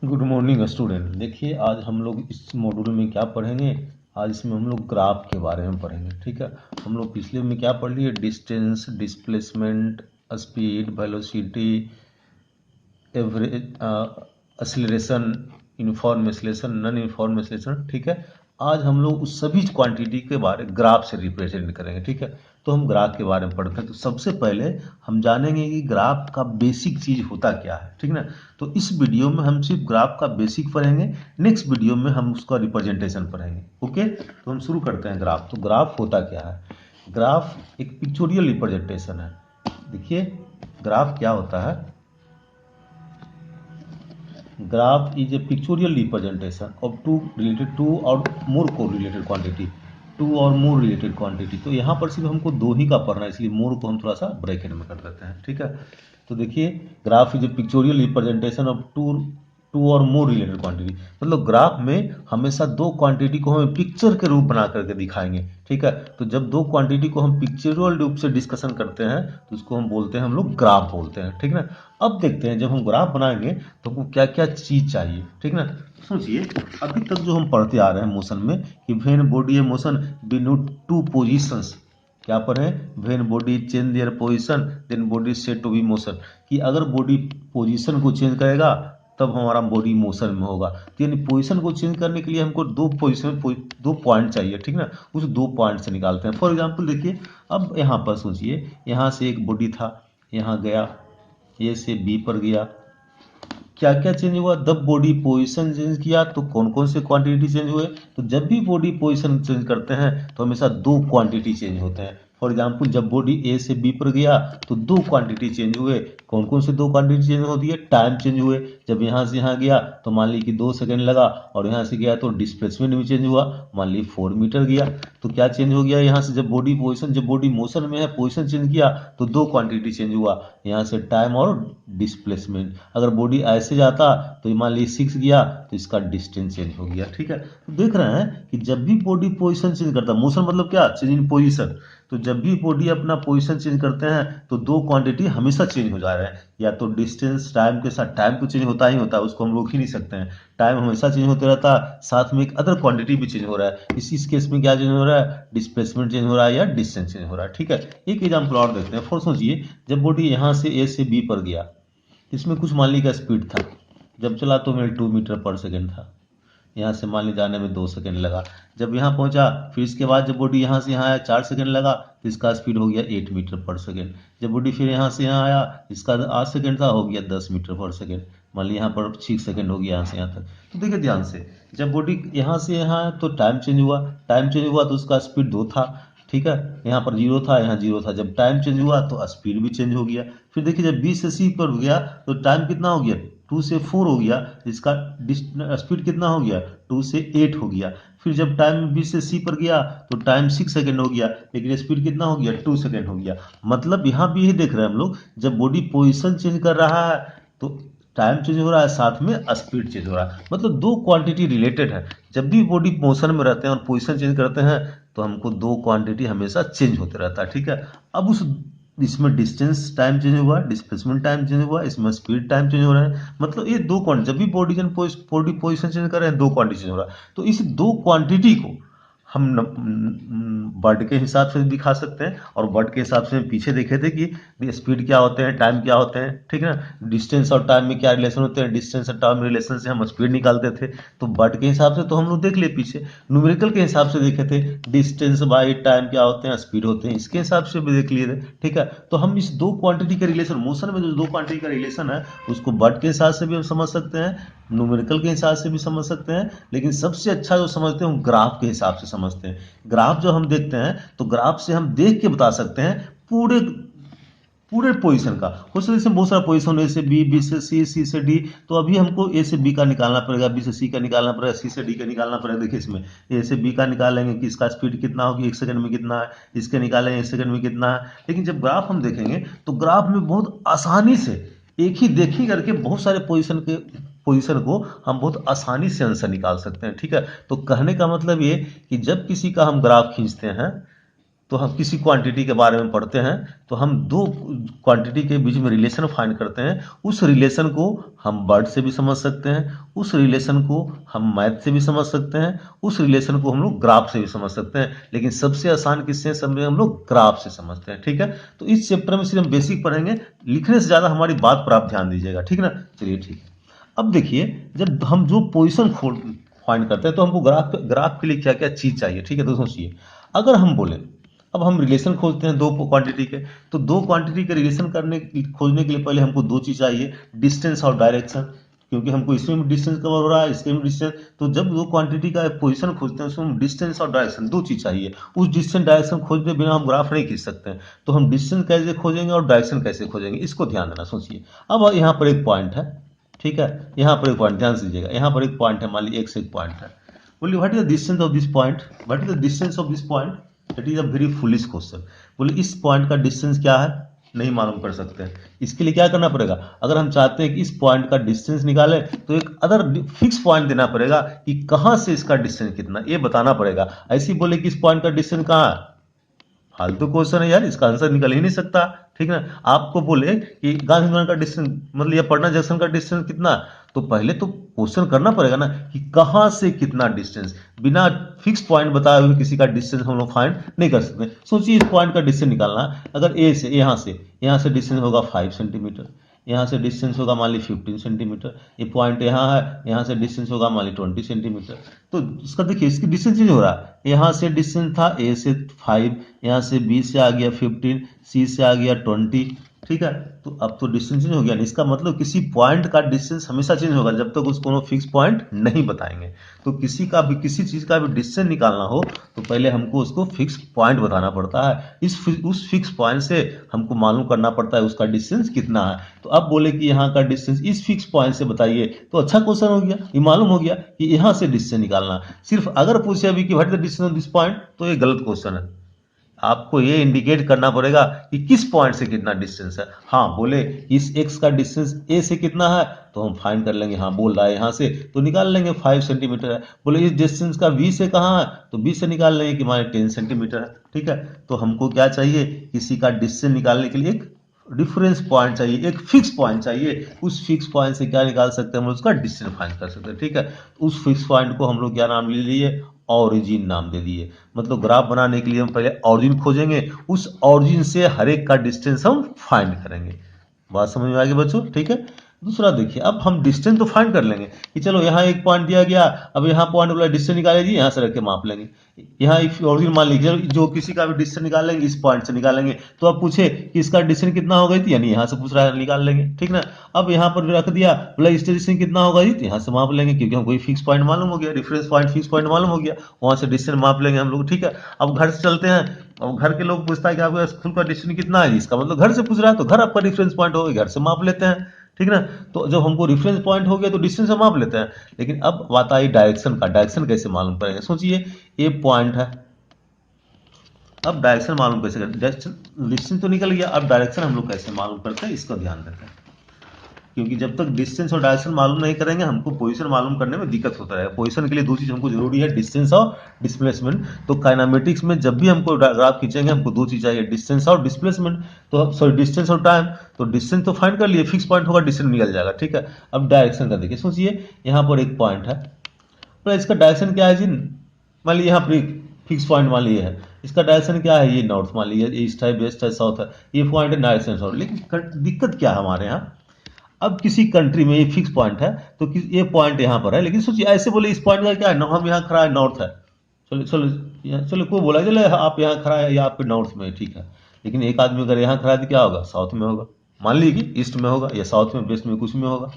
Good morning student. देखिए आज हम लोग इस मॉड्यूल में क्या पढ़ेंगे। आज इसमें हम लोग ग्राफ के बारे में पढ़ेंगे। ठीक है, हम लोग पिछले में क्या पढ़ लिए, distance, displacement, speed, velocity, average, acceleration, uniform acceleration, non uniform acceleration. ठीक है, आज हम लोग उस सभी क्वांटिटी के बारे ग्राफ से रिप्रेजेंट करेंगे। ठीक है, तो हम ग्राफ के बारे में पढ़ते हैं। तो सबसे पहले हम जानेंगे कि ग्राफ का बेसिक चीज होता क्या है। ठीक ना, तो इस वीडियो में हम सिर्फ ग्राफ का बेसिक पढ़ेंगे, नेक्स्ट वीडियो में हम उसका रिप्रेजेंटेशन पढ़ेंगे। ओके, तो हम शुरू करते हैं ग्राफ। तो ग्राफ होता क्या है? ग्राफ एक पिक्चोरियल रिप्रेजेंटेशन है। देखिए ग्राफ क्या होता है। Graph is a pictorial representation of two or more correlated quantity, to or more related quantity. तो यहाँ पर सिर्फ हमको दो ही का पढ़ना है, इसलिए मोर को हम थोड़ा सा ब्रैकेट में कर देते हैं। ठीक है, तो देखिए graph is a pictorial representation of two or more related quantity. मतलब ग्राफ में हमेशा दो क्वांटिटी को हमें पिक्चर के रूप बना करके दिखाएंगे। ठीक है, तो जब दो क्वांटिटी को हम पिक्चुरल रूप से डिस्कशन करते हैं तो उसको हम बोलते हैं, हम लोग ग्राफ बोलते हैं। ठीक ना, अब देखते हैं जब हम ग्राफ बनाएंगे तो हमको क्या क्या चीज चाहिए। ठीक ना, सोचिए अभी तक जो हम पढ़ते आ रहे हैं मोशन में कि व्हेन बॉडी मोशन बिनो टू पोजिशंस, क्या पर है, when body change their position then body said to be motion, कि अगर बॉडी पोजीशन को चेंज करेगा तब हमारा बॉडी मोशन में होगा। तो यानी पोजीशन को चेंज करने के लिए हमको दो पोजीशन, दो पॉइंट चाहिए। ठीक ना, उस दो पॉइंट से निकालते हैं। फॉर एग्जांपल देखिए, अब यहाँ पर सोचिए यहाँ से एक बॉडी था, यहाँ गया, ए से बी पर गया, क्या क्या चेंज हुआ, जब बॉडी पोजीशन चेंज किया तो कौन कौन से क्वांटिटी चेंज हुए। तो जब भी बॉडी पोजीशन चेंज करते हैं तो हमेशा दो क्वांटिटी चेंज होते हैं। फॉर एग्जांपल जब बॉडी ए से बी पर गया तो दो क्वांटिटी चेंज हुए। कौन कौन से दो क्वांटिटी चेंज होती है, टाइम चेंज हुए। जब यहाँ से यहाँ गया तो मान ली कि 2 सेकंड लगा, और यहाँ से गया तो डिस्प्लेसमेंट भी चेंज हुआ, मान ली 4 मीटर गया। तो क्या चेंज हो गया यहाँ से, जब बॉडी पोजिशन, जब बॉडी मोशन में है पोजिशन चेंज किया तो दो क्वांटिटी चेंज हुआ, यहाँ से टाइम और डिस्प्लेसमेंट। अगर बॉडी ऐसे जाता तो मान ली 6 गया तो इसका डिस्टेंस चेंज हो गया। ठीक है, तो देख रहे हैं कि जब भी बॉडी पोजीशन चेंज करता है, मोशन मतलब क्या, चेंज इन पोजीशन, तो जब भी बॉडी अपना पोजीशन चेंज करते हैं तो दो क्वांटिटी हमेशा चेंज हो जा रहे हैं। या तो डिस्टेंस टाइम के साथ, टाइम तो चेंज होता ही होता है, उसको हम रोक ही नहीं सकते हैं, टाइम हमेशा चेंज होते रहता है, साथ में एक अदर क्वांटिटी भी चेंज हो रहा है। इस केस में क्या चेंज हो रहा है, डिस्प्लेसमेंट चेंज हो रहा है या डिस्टेंस चेंज हो रहा है। ठीक है, एक एग्जाम्पल और देखते हैं। फॉर सोचिए जब बॉडी यहाँ से ए से बी पर गया, इसमें कुछ मान ली का स्पीड था, जब चला तो मेरे 2 मीटर पर सेकेंड था, यहाँ से मान ली जाने में 2 सेकंड लगा। जब यहाँ पहुंचा फिर इसके बाद जब बॉडी यहाँ से यहाँ आया 4 सेकंड लगा तो इसका स्पीड हो गया 8 मीटर पर सेकेंड। जब बॉडी फिर यहाँ से यहाँ आया, इसका 8 सेकंड था, हो गया 10 मीटर पर सेकेंड। मान ली यहाँ पर 6 सेकंड हो गया यहाँ से यहाँ तक। तो देखिए ध्यान से, जब बॉडी यहाँ से यहाँ आया तो टाइम चेंज हुआ, टाइम चेंज हुआ तो उसका स्पीड 2 था। ठीक है, यहाँ पर 0 था, यहाँ 0 था, जब टाइम चेंज हुआ तो स्पीड भी चेंज हो गया। फिर देखिए जब बी से सी पर गया तो टाइम कितना हो गया, 2 से 4 हो गया, इसका स्पीड कितना हो गया, 2 से 8 हो गया। फिर जब टाइम बी से सी पर गया तो टाइम 6 सेकंड हो गया, लेकिन स्पीड कितना हो गया, 2 सेकंड हो गया। मतलब यहाँ भी यही देख रहे हैं हम लोग, जब बॉडी पोजिशन चेंज कर रहा है तो टाइम चेंज हो रहा है, साथ में स्पीड चेंज हो रहा है। मतलब दो क्वांटिटी रिलेटेड है। जब भी बॉडी मोशन में रहते हैं और पोजिशन चेंज करते हैं तो हमको दो क्वांटिटी हमेशा चेंज होते रहता है। ठीक है, अब उस इसमें डिस्टेंस टाइम चेंज हुआ, डिस्प्लेसमेंट टाइम चेंज हुआ, इसमें स्पीड टाइम चेंज हो रहा है। मतलब ये दो क्वांटिटी, जब भी बॉडी पोजिशन चेंज कर रहे हैं दो क्वांटिटी चेंज हो रहा है। तो इस दो क्वांटिटी को हम वर्ड के हिसाब से दिखा सकते हैं, और वर्ड के हिसाब से पीछे देखे थे कि स्पीड क्या होते हैं, टाइम क्या होते हैं। ठीक है ना, डिस्टेंस और टाइम में क्या रिलेशन होते हैं, डिस्टेंस और टाइम रिलेशन से हम स्पीड निकालते थे। तो वर्ड के हिसाब से तो हम लोग देख लिए, पीछे न्यूमेरिकल के हिसाब से देखे थे, डिस्टेंस बाई टाइम क्या होते हैं, स्पीड होते हैं, इसके हिसाब से भी देख लिए थे। ठीक है, तो हम इस दो क्वांटिटी के रिलेशन, मोशन में जो दो क्वांटिटी का रिलेशन है उसको वर्ड के हिसाब से भी हम समझ सकते हैं, न्यूमेरिकल के हिसाब से भी समझ सकते हैं, लेकिन सबसे अच्छा जो समझते हैं वो ग्राफ के हिसाब से समझते हैं। ग्राफ जो हम देखते हैं तो ग्राफ से हम देख के बता सकते हैं पूरे पूरे पोजीशन का। हो सकता है इसमें बहुत सारा पोजीशन, ए से बी, बी से सी, सी से डी। तो अभी हमको ए से बी का निकालना पड़ेगा, बी से सी का निकालना पड़ेगा, सी से डी का निकालना पड़ेगा। देखिए इसमें ए से बी का निकालेंगे कि इसका स्पीड कितना होगी, 1 सेकंड में कितना है, इसके निकालेंगे 1 सेकंड में कितना है। लेकिन जब ग्राफ हम देखेंगे तो ग्राफ में बहुत आसानी से एक ही देखी करके बहुत सारे पोजीशन को हम बहुत आसानी से आंसर निकाल सकते हैं। ठीक है, तो कहने का मतलब ये कि जब किसी का हम ग्राफ खींचते हैं तो हम किसी क्वांटिटी के बारे में पढ़ते हैं तो हम दो क्वांटिटी के बीच में रिलेशन फाइंड करते हैं। उस रिलेशन को हम वर्ड से भी समझ सकते हैं, उस रिलेशन को हम मैथ से भी समझ सकते हैं, उस रिलेशन को हम लोग ग्राफ से भी समझ सकते हैं, लेकिन सबसे आसान किससे समझे हम लोग? ग्राफ से समझते हैं। ठीक है, तो इस चैप्टर में सिर्फ हम बेसिक पढ़ेंगे, लिखने से ज़्यादा हमारी बात पर आप ध्यान दीजिएगा। ठीक है ना, चलिए ठीक है। अब देखिए, जब हम जो पोजिशन फाइंड करते हैं तो हमको ग्राफ के लिए क्या क्या चीज़ चाहिए। ठीक है, तो सोचिए, अगर हम बोले अब हम रिलेशन खोजते हैं दो क्वांटिटी के, तो दो क्वांटिटी के रिलेशन खोजने के लिए पहले हमको दो चीज़ चाहिए, डिस्टेंस और डायरेक्शन, क्योंकि हमको इसमें भी डिस्टेंस कवर हो रहा है, इसमें भी डिस्टेंस। तो जब दो क्वांटिटी का पोजीशन खोजते हैं उसमें डिस्टेंस और डायरेक्शन दो चीज़ चाहिए। उस डिस्टेंस डायरेक्शन खोजने बिना हम ग्राफ नहीं खींच सकते हैं। तो हम डिस्टेंस कैसे खोजेंगे और डायरेक्शन कैसे खोजेंगे, इसको ध्यान देना। सोचिए, अब यहाँ पर एक पॉइंट है, ठीक है, यहाँ पर एक पॉइंट ध्यान से दीजिएगा, यहाँ पर एक पॉइंट है, मान लीजिए एक पॉइंट है। बोलिए what is the distance of this point, what is the distance of this point? That is a very foolish question. बोले इस पॉइंट का डिस्टेंस क्या है, नहीं मालूम कर सकते हैं। इसके लिए क्या करना पड़ेगा, अगर हम चाहते हैं कि इस पॉइंट का डिस्टेंस निकालें तो एक अदर फिक्स पॉइंट देना पड़ेगा कि कहां से इसका डिस्टेंस कितना, ये बताना पड़ेगा। ऐसे ही बोले कि इस पॉइंट का डिस्टेंस कहाँ है, फालतू क्वेश्चन है यार, इसका आंसर निकल ही नहीं सकता। ठीक है ना, आपको बोले कि गांधी मैदान का डिस्टेंस मतलब ये पटना जंक्शन का डिस्टेंस कितना, तो पहले तो क्वेश्चन करना पड़ेगा ना कि कहां से कितना डिस्टेंस। बिना फिक्स पॉइंट बताए हुए किसी का डिस्टेंस हम लोग फाइंड नहीं कर सकते। सोचिए, इस पॉइंट का डिस्टेंस निकालना, अगर ए से यहाँ से डिस्टेंस होगा 5 सेंटीमीटर, यहाँ से डिस्टेंस होगा मान ली 15 सेंटीमीटर, ये पॉइंट यहाँ है, यहाँ से डिस्टेंस होगा मान ली 20 सेंटीमीटर। तो इसका देखिए, इसकी डिस्टेंस चेंज हो रहा है। यहाँ से डिस्टेंस था ए से 5, यहाँ से बी से आ गया 15, सी से आ गया 20। ठीक है, तो अब तो डिस्टेंस चेंज हो गया। इसका मतलब किसी पॉइंट का डिस्टेंस हमेशा चेंज होगा जब तक उसको फिक्स पॉइंट नहीं बताएंगे। तो किसी चीज का भी डिस्टेंस निकालना हो तो पहले हमको उसको फिक्स पॉइंट बताना पड़ता है। उस फिक्स पॉइंट से हमको मालूम करना पड़ता है उसका डिस्टेंस कितना है। तो अब बोले कि यहाँ का डिस्टेंस इस फिक्स पॉइंट से बताइए, तो अच्छा क्वेश्चन हो गया, ये मालूम हो गया कि यहाँ से डिस्टेंस निकालना। सिर्फ अगर पूछे अभी कि what is the distance of this point, तो ये गलत क्वेश्चन है। आपको ये इंडिकेट करना पड़ेगा कि किस पॉइंट से कितना डिस्टेंस है। हाँ, बोले इस x का डिस्टेंस a से कितना है, तो हम फाइंड कर लेंगे, हाँ बोल रहा है यहाँ से, तो निकाल लेंगे 5 सेंटीमीटर है। बोले इस डिस्टेंस का b से कहाँ है, तो b से निकाल लेंगे कि हमारे 10 सेंटीमीटर है। ठीक है, तो हमको क्या चाहिए, किसी का डिस्टेंस निकालने के लिए एक डिफरेंस पॉइंट चाहिए, एक फिक्स पॉइंट चाहिए। उस फिक्स पॉइंट से क्या निकाल सकते हैं हम, उसका डिस्टेंस फाइंड कर सकते हैं। ठीक है, उस फिक्स पॉइंट को हम लोग क्या नाम ले लिए, ऑरिजिन नाम दे दिए। मतलब ग्राफ बनाने के लिए हम पहले ऑरिजिन खोजेंगे, उस ऑरिजिन से हर एक का डिस्टेंस हम फाइंड करेंगे। बात समझ में आ गई बच्चों? ठीक है, दूसरा देखिए, अब हम डिस्टेंस तो फाइंड कर लेंगे कि चलो यहाँ एक पॉइंट दिया गया, अब यहाँ पॉइंट बोला डिस्टेंस निकाले जी, यहाँ से रख के माप लेंगे। यहाँ एक ऑरिजिन मान लीजिए, जो किसी का भी डिस्टेंस निकाल लेंगे इस पॉइंट से निकालेंगे। तो अब पूछे कि इसका डिस्टेंस कितना हो गई थी, यानी यहाँ से पूछ रहा है, निकाल लेंगे। ठीक ना, अब यहाँ पर रख दिया, बोला इसका डिस्टेंस कितना होगा जी, तो यहाँ से माप लेंगे, क्योंकि हमको फिक्स पॉइंट मालूम हो गया, रेफरेंस पॉइंट फिक्स पॉइंट मालूम हो गया, वहां से डिस्टेंस माप लेंगे हम लोग। ठीक है, अब घर से चलते हैं, अब घर के लोग पूछता है कि आपका स्कूल का डिस्टेंस कितना है, इसका मतलब घर से पूछ रहा है, तो घर आपका रेफरेंस पॉइंट होगा, घर से माप लेते हैं। ठीक ना, तो जब हमको रेफरेंस पॉइंट हो गया तो डिस्टेंस हम माप लेते हैं। लेकिन अब बात आई डायरेक्शन का, डायरेक्शन कैसे मालूम करेंगे? सोचिए, ये पॉइंट है, अब डायरेक्शन मालूम कैसे करें, डायरेक्शन डिस्टेंस तो निकल गया, अब डायरेक्शन हम लोग कैसे मालूम करते हैं, इसका ध्यान देते हैं। क्योंकि जब तक डिस्टेंस और डायरेक्शन मालूम नहीं करेंगे हमको पोजीशन मालूम करने में दिक्कत होता है। पोजीशन के लिए दो चीज हमको जरूरी है, डिस्टेंस और डिस्प्लेसमेंट। तो काइनेमेटिक्स में जब भी हमको ग्राफ खींचेंगे हमको दो चीज चाहिए, डिस्टेंस और डिस्प्लेसमेंट। तो सॉरी, डिस्टेंस और टाइम। तो डिस्टेंस तो फाइंड कर लिए, फिक्स पॉइंट होगा, डिस्टेंस निकल जाएगा। ठीक है, अब डायरेक्शन का देखिए, सोचिए यहाँ पर एक पॉइंट है, तो इसका डायरेक्शन क्या है जी, मान लीजिए यहाँ पर फिक्स पॉइंट मान लीजिए है, इसका डायरेक्शन क्या है, ये नॉर्थ मान लीजिए, ईस्ट है, वेस्ट है, साउथ है, ये पॉइंट है डायरेक्शन साउथ। लेकिन दिक्कत क्या है हमारे यहाँ, अब किसी कंट्री में ये फिक्स पॉइंट है, तो ये पॉइंट यहाँ पर है, लेकिन सोचिए ऐसे बोले इस पॉइंट का क्या है, हम यहाँ खड़ा है, नॉर्थ है, चलो चलो चलो, कोई बोला चलो आप यहाँ खड़ा है या आपके नॉर्थ में, ठीक है। लेकिन एक आदमी अगर यहाँ खड़ा है तो क्या होगा, साउथ में होगा, मान लीजिए कि ईस्ट में होगा या साउथ में, वेस्ट में, कुछ में होगा।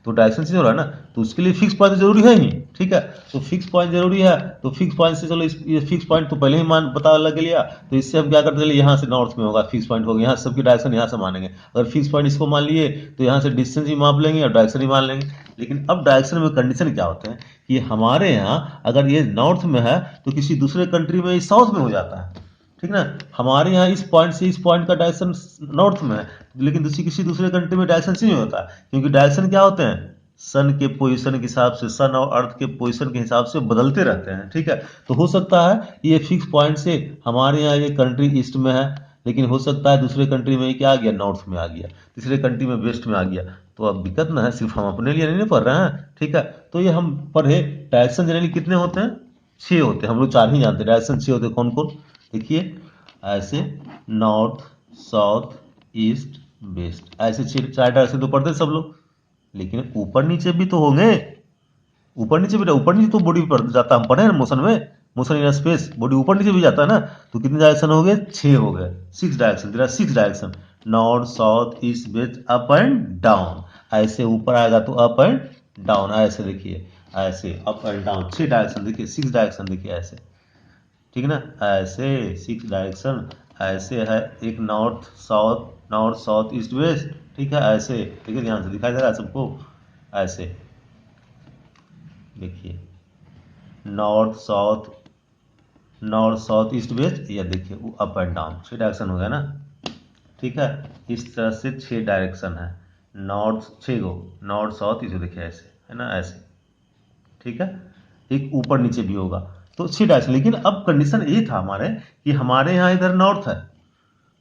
तो डायरेक्शन चेंज हो रहा है ना, तो उसके लिए फिक्स पॉइंट जरूरी है ही। ठीक है, तो फिक्स पॉइंट जरूरी है, तो फिक्स पॉइंट से चलो ये फिक्स पॉइंट तो पहले ही मान पता लग लिया, तो इससे हम क्या करते चले, यहाँ से नॉर्थ में होगा, फिक्स पॉइंट होगा, यहाँ सबकी डायरेक्शन यहाँ से मानेंगे। अगर फिक्स पॉइंट इसको मान लिए तो यहाँ से डिस्टेंस ही माप लेंगे और डायरेक्शन ही मान लेंगे। लेकिन अब डायरेक्शन में कंडीशन क्या होते हैं कि हमारे यहाँ अगर ये नॉर्थ में है तो किसी दूसरे कंट्री में साउथ में हो जाता है। ठीक ना, हमारे यहाँ इस पॉइंट से इस पॉइंट का डायरेक्शन नॉर्थ में है, लेकिन किसी दूसरे कंट्री में डायरेक्शन चेंज होता है, क्योंकि डायरेक्शन क्या होते हैं, सन के पोजीशन के हिसाब से, सन और अर्थ के पोजीशन के हिसाब से बदलते रहते हैं, ठीक है। तो हो सकता है ये फिक्स पॉइंट से हमारे यहाँ ये कंट्री ईस्ट में है, लेकिन हो सकता है दूसरे कंट्री में क्या आ गया, नॉर्थ में आ गया, तीसरे कंट्री में वेस्ट में आ गया। तो अब दिक्कत ना है, सिर्फ हम अपने लिए नहीं पढ़ रहे हैं, ठीक है। तो ये हम पढ़े डायरेक्शन जनरली कितने होते हैं, 6 होते हैं, हम लोग 4 ही जानते हैं, डायरेक्शन 6 होते हैं। कौन कौन, देखिए ऐसे नॉर्थ, साउथ, ईस्ट, वेस्ट, ऐसे 4 डायरेक्शन तो पढ़ते हैं सब लोग, लेकिन ऊपर नीचे भी तो होंगे। ऊपर नीचे बेटा, ऊपर नीचे तो बॉडी पड़ जाता है, हम पढ़े हैं मोशन में, मोशन इन स्पेस, बॉडी ऊपर नीचे भी जाता है ना। तो कितने डायरेक्शन हो गए, 6 हो गए, 6 डायरेक्शन, तेरा 6 direction, north, south, east, west, up and down. ऐसे ऊपर आएगा तो अप एंड डाउन, ऐसे देखिए, ऐसे अप एंड डाउन 6 डायरेक्शन, देखिए 6 डायरेक्शन, देखिए ऐसे, ठीक है ना, ऐसे 6 डायरेक्शन। ऐसे है एक north south, north south east waste, ठीक है, ऐसे देखिए, ध्यान से दिखाई दे रहा है सबको, ऐसे देखिए north south, north south east waste, या देखिए वो अप एंड डाउन 6 डायरेक्शन हो गया ना, ठीक है। इस तरह से 6 डायरेक्शन है, नॉर्थ 6 गो, नॉर्थ साउथ ईस्ट, देखिए ऐसे है ना, ऐसे, ठीक है। एक ऊपर नीचे भी होगा, तो 6 डायरेक्शन। लेकिन अब कंडीशन ये था हमारे कि हमारे यहाँ इधर नॉर्थ है,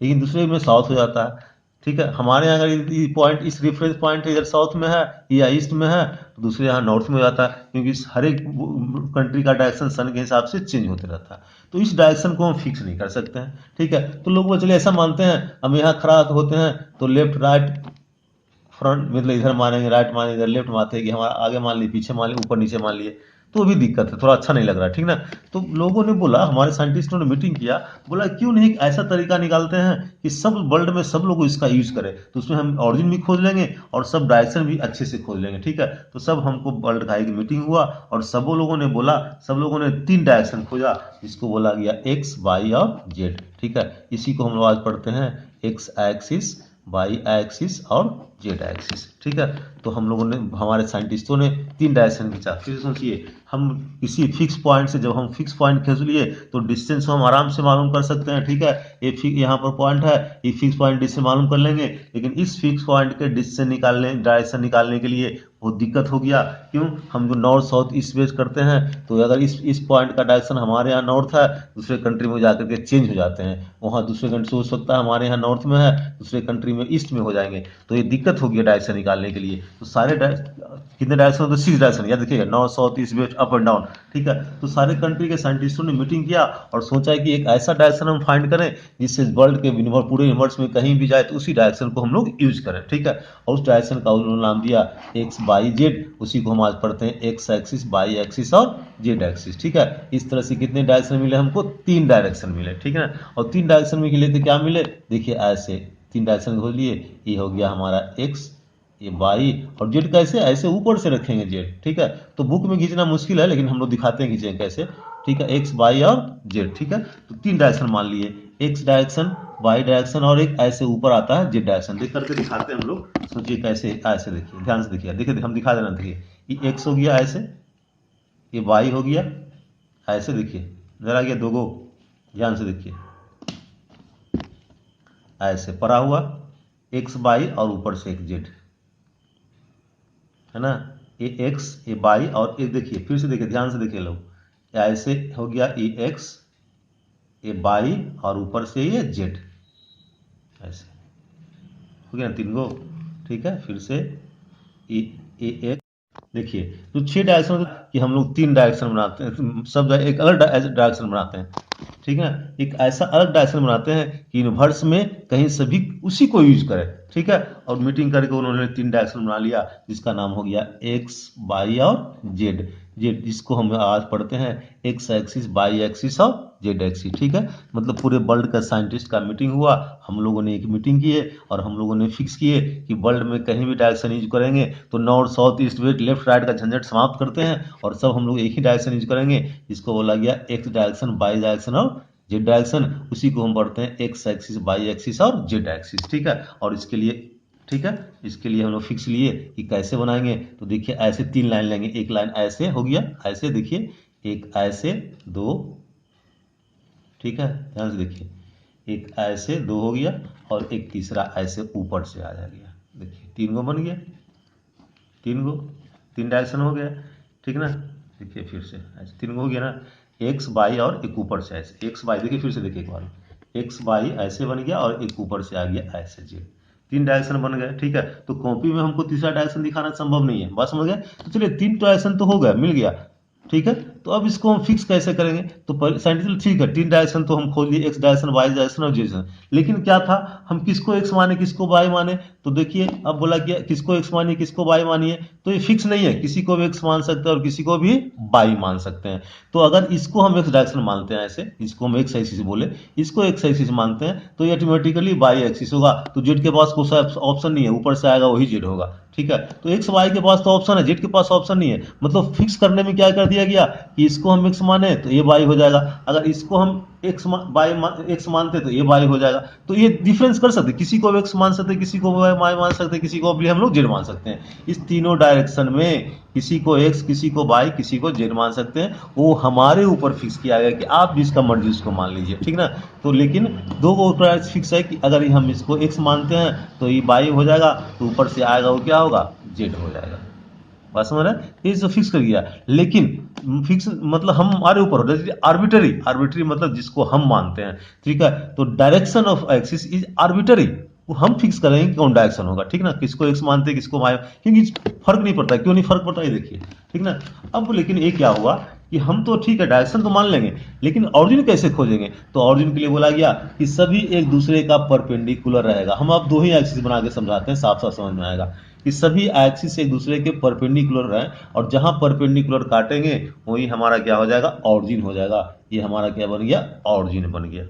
लेकिन दूसरे में साउथ हो जाता है, ठीक है। हमारे यहाँ अगर ये पॉइंट, इस रेफरेंस पॉइंट इधर साउथ में है या ईस्ट में है, तो दूसरे यहाँ नॉर्थ में हो जाता है, क्योंकि हर एक कंट्री का डायरेक्शन सन के हिसाब से चेंज होते रहता है। तो इस डायरेक्शन को हम फिक्स नहीं कर सकते हैं, ठीक है। तो लोग चलिए ऐसा मानते हैं, हम यहाँ खड़ा होते हैं तो लेफ्ट राइट फ्रंट, मतलब इधर मानेंगे, राइट मानेंगे, इधर लेफ्ट मानते हैं कि हमारा आगे मान लिए, पीछे मान लिए, ऊपर नीचे मान लिए, तो भी दिक्कत है, थोड़ा अच्छा नहीं लग रहा, ठीक ना। तो लोगों ने बोला, हमारे साइंटिस्टों ने मीटिंग किया, बोला क्यों नहीं ऐसा तरीका निकालते हैं कि सब वर्ल्ड में सब लोग इसका यूज करें, तो उसमें हम ऑरिजिन भी खोज लेंगे और सब डायरेक्शन भी अच्छे से खोज लेंगे, ठीक है। तो सब हमको वर्ल्ड का एक मीटिंग हुआ और सब लोगों ने बोला, सब लोगों ने 3 डायरेक्शन खोजा, जिसको बोला गया एक्स, वाई और जेड, ठीक है। इसी को हम लोग आज पढ़ते हैं एक्स एक्सिस, वाई एक्सिस और जेड एक्सिस, ठीक है। तो हम लोगों ने, हमारे साइंटिस्टों ने 3 डायरेक्शन खींचा। फिर सोचिए, हम किसी फिक्स पॉइंट से, जब हम फिक्स पॉइंट खींच लिए तो डिस्टेंस हम आराम से मालूम कर सकते हैं, ठीक है। ये यहाँ पर पॉइंट है, ये फिक्स पॉइंट डिस्टेंस मालूम कर लेंगे, लेकिन इस फिक्स पॉइंट के डिस्टेंस निकालने, डायरेक्शन निकालने के लिए बहुत दिक्कत हो गया। क्यों, हम जो नॉर्थ साउथ ईस्ट वेस्ट करते हैं, तो अगर इस पॉइंट का डायरेक्शन हमारे यहाँ नॉर्थ है, दूसरे कंट्री में जाकर के चेंज हो जाते हैं, वहाँ दूसरे कंट्री हो सकता है हमारे यहाँ नॉर्थ में है, दूसरे कंट्री में ईस्ट में हो जाएंगे, तो ये दिक्कत होगी डायरेक्शन निकालने के लिए। तो सारे कितने डायरेक्शन होते हैं, 6 डायरेक्शन, याद रखिएगा, north south east west up and down, ठीक है। तो सारे कंट्री के साइंटिस्टों ने मीटिंग किया और सोचा कि एक ऐसा डायरेक्शन हम फाइंड करें जिससे वर्ल्ड के पूरे यूनिवर्स में कहीं भी जाए तो उसी डायरेक्शन को हम लोग यूज करें, ठीक है। और उस डायरेक्शन का उन्होंने नाम दिया एक्स वाई जेड, उसी को हम आज पढ़ते हैं एक्स एक्सिस, वाई एक्सिस और जेड एक्सिस, ठीक है। इस तरह से कितने डायरेक्शन मिले हमको, 3 डायरेक्शन मिले, ठीक है ना। और 3 डायरेक्शन में मिले तो क्या मिले, देखिए ऐसे 3 डायरेक्शन खोल लिए, ये हो गया हमारा एक्स, ये वाई, और जेड कैसे, ऐसे ऊपर से रखेंगे जेड, ठीक है। तो बुक में खींचना मुश्किल है, लेकिन हम लोग दिखाते हैं खींचेंगे कैसे, ठीक है। एक्स वाई और जेड, ठीक है। तो 3 डायरेक्शन मान लिए, एक्स डायरेक्शन, वाई डायरेक्शन और एक ऐसे ऊपर आता है जेड डायरेक्शन, देख करके दिखाते हैं हम लोग। सोचिए कैसे, ऐसे देखिए, ध्यान से देखिए, देखिए हम दिखा देना, देखिए ये एक्स हो गया ऐसे, ये वाई हो गया ऐसे, देखिए इधर आ गया 2 गो, ध्यान से देखिए, ऐसे पड़ा हुआ एक्स वाई और ऊपर से एक जेड, है ना। ये एक्स, ये वाई और एक, देखिए फिर से देखिए, ध्यान से देखिए लोग, ऐसे हो गया ये एक्स, ये वाई और ऊपर से ये जेड, ऐसे हो गया ना 3 गो, ठीक है। फिर से ये एक, देखिए तो 6 डायरेक्शन कि हम लोग 3 डायरेक्शन बनाते हैं, सब एक अलग डायरेक्शन बनाते हैं, ठीक है। एक ऐसा अलग डायरेक्शन बनाते हैं कि यूनिवर्स में कहीं सभी उसी को यूज करें, ठीक है। और मीटिंग करके उन्होंने 3 डायरेक्शन बना लिया, जिसका नाम हो गया एक्स, वाई और जेड, जेड जिसको हम आज पढ़ते हैं एक्स एक्सिस, वाई एक्सिस और जेड एक्सिस, ठीक है। मतलब पूरे वर्ल्ड का साइंटिस्ट का मीटिंग हुआ, हम लोगों ने एक मीटिंग किए और हम लोगों ने फिक्स किए कि वर्ल्ड में कहीं भी डायरेक्शन यूज करेंगे तो north south east waste left right का झंझट समाप्त करते हैं और सब हम लोग एक ही डायरेक्शन यूज करेंगे, जिसको बोला गया एक्स डायरेक्शन, वाई डायरेक्शन और जेड डायरेक्शन। उसी को हम पढ़ते हैं एक्स एक्सिस, वाई एक्सिस और जेड एक्सिस, ठीक है। और इसके लिए, ठीक है, इसके लिए हम लोग फिक्स लिए कि कैसे बनाएंगे, तो देखिए ऐसे 3 लाइन लेंगे, एक लाइन ऐसे हो गया, ऐसे देखिए, एक ऐसे 2, ठीक है, ध्यान से देखिए, एक ऐसे 2 हो गया और एक तीसरा ऐसे ऊपर से आ गया, देखिए 3 गो बन गया, 3 गो, 3 डायरेक्शन हो गया, ठीक ना। देखिए फिर से ऐसे 3 हो गया ना, एक्स वाई और एक ऊपर से ऐसे एक्स वाई, देखिए फिर से देखिए एक बार, एक्स वाई ऐसे बन गया और एक ऊपर से आ गया ऐसे जेड, 3 डायरेक्शन बन गए, ठीक है। तो कॉपी में हमको तीसरा डायरेक्शन दिखाना संभव नहीं है, बात समझ गए। तो चलिए 3 डायरेक्शन तो हो गया, मिल गया, ठीक है। तो अब इसको हम फिक्स कैसे करेंगे, तो पहले साइंटिफिकली ठीक है 3 डायरेक्शन तो हम खोल लिए, एक्स डायरेक्शन वाई डायरेक्शन और जेड डायरेक्शन, लेकिन क्या था, हम किसको एक्स माने किसको वाई माने। तो देखिए अब बोला कि किसको एक्स मानिए किसको वाई मानिए, तो ये फिक्स नहीं है, किसी को भी एक्स मान सकते हैं और किसी को भी वाई मान सकते हैं। तो अगर इसको हम एक्स डायरेक्शन मानते हैं, ऐसे इसको हम एक्स एक्सिस बोले, इसको एक्स एक्सिस मानते हैं, तो ये ऑटोमेटिकली वाई एक्सिस होगा। तो जेड के पास कोई ऑप्शन नहीं है, ऊपर से आएगा वही जेड होगा, ठीक है। तो एक्स वाई के पास तो ऑप्शन है, जेड के पास ऑप्शन नहीं है। मतलब फिक्स करने में क्या कर दिया गया कि इसको हम एक्स माने तो ये वाई हो जाएगा, अगर इसको हम एक्स वाई एक्स मानते तो ये वाई हो जाएगा। तो ये डिफरेंस कर सकते, किसी को एक्स मान सकते, किसी को वाई मान सकते, किसी को भी हम लोग जेड मान सकते हैं। इस तीनों डायरेक्शन में किसी को एक्स किसी को वाई किसी को जेड मान सकते हैं, वो हमारे ऊपर फिक्स किया गया कि आप जिसका मर्जी उसको मान लीजिए, ठीक ना। तो लेकिन दो को फिक्स है कि अगर हम इसको एक्स मानते हैं तो ये वाई हो जाएगा, तो ऊपर से आएगा वो क्या होगा, जेड हो जाएगा। बात समझ रहे हैं, ये जो फिक्स कर गया, लेकिन फिक्स मतलब हम हमारे ऊपर आर्बिटरी, आर्बिटरी मतलब जिसको हम मानते हैं, ठीक है। तो direction of axis is arbitrary, वो हम फिक्स करेंगे कि कौन डायरेक्शन होगा, ठीक ना। किसको एक्स मानते हैं किसको वाई, क्योंकि फर्क नहीं पड़ता, क्यों नहीं फर्क पड़ता ये देखिए, ठीक ना। अब लेकिन ये क्या हुआ कि हम तो ठीक है डायरेक्शन तो मान लेंगे, लेकिन ऑरिजिन कैसे खोजेंगे। तो ऑरिजिन के लिए बोला गया कि सभी एक दूसरे का परपेंडिकुलर रहेगा। हम अब दो ही एक्सिस बना के समझाते हैं, साफ साफ समझ में आएगा कि सभी एक्सिस एक दूसरे के परपेंडिकुलर रहे, और जहां परपेंडिकुलर काटेंगे वही हमारा क्या हो जाएगा, ऑरिजिन हो जाएगा। ये हमारा क्या बन गया, ऑरिजिन बन गया,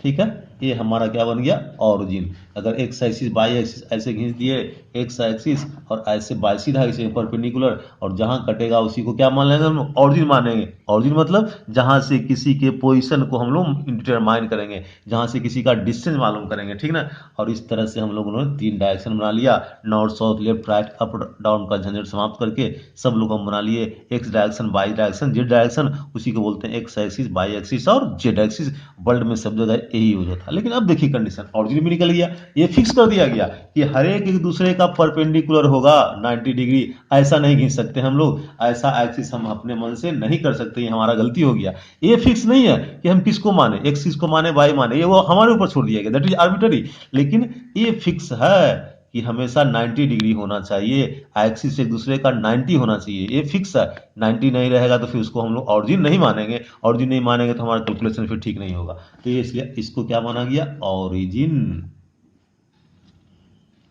ठीक है। ये हमारा क्या बन गया, ऑरिजिन। अगर एक्स एक्सिस वाई एक्सिस ऐसे खींच दिए, एक्स एक्सिस और ऐसे वाई सीधा इसे परपेंडिकुलर, और जहां कटेगा उसी को क्या मान लेंगे हम लोग, ऑरिजिन मानेंगे। ऑरिजिन मतलब जहां से किसी के पोजीशन को हम लोग डिटरमाइन करेंगे, जहां से किसी का डिस्टेंस मालूम करेंगे, ठीक ना। और इस तरह से हम लोगों ने 3 डायरेक्शन बना लिया, north south left right up down का झंझट समाप्त करके सब लोग हम बना लिए X direction Y direction Z direction, उसी को बोलते हैं एक्स एक्सिस वाई एक्सिस और जेड एक्सिस। वर्ल्ड में सब जगह यही यूज होता है। लेकिन अब देखिए कंडीशन, ऑरिजिन भी निकल गया, ये फिक्स कर दिया गया कि हर एक दूसरे का परपेंडिकुलर होगा 90 डिग्री, ऐसा नहीं खींच सकते हम लोग, ऐसा एक्सिस हम अपने मन से नहीं कर सकते, ये हमारा गलती हो गया। ये फिक्स नहीं है कि हम किसको माने, एक्स किसको माने वाई माने, ये वो हमारे ऊपर छोड़ दिया गया, दैट इज आर्बिटरी। लेकिन ये फिक्स है कि हमेशा 90 डिग्री होना चाहिए, एक्सिस एक दूसरे का 90 होना चाहिए, ये फिक्स है। 90 नहीं रहेगा तो फिर उसको हम लोग ऑरिजिन नहीं मानेंगे, ऑरिजिन नहीं मानेंगे तो हमारा कैलकुलेशन फिर ठीक नहीं होगा। तो ये इसलिए इसको क्या माना गया, ऑरिजिन।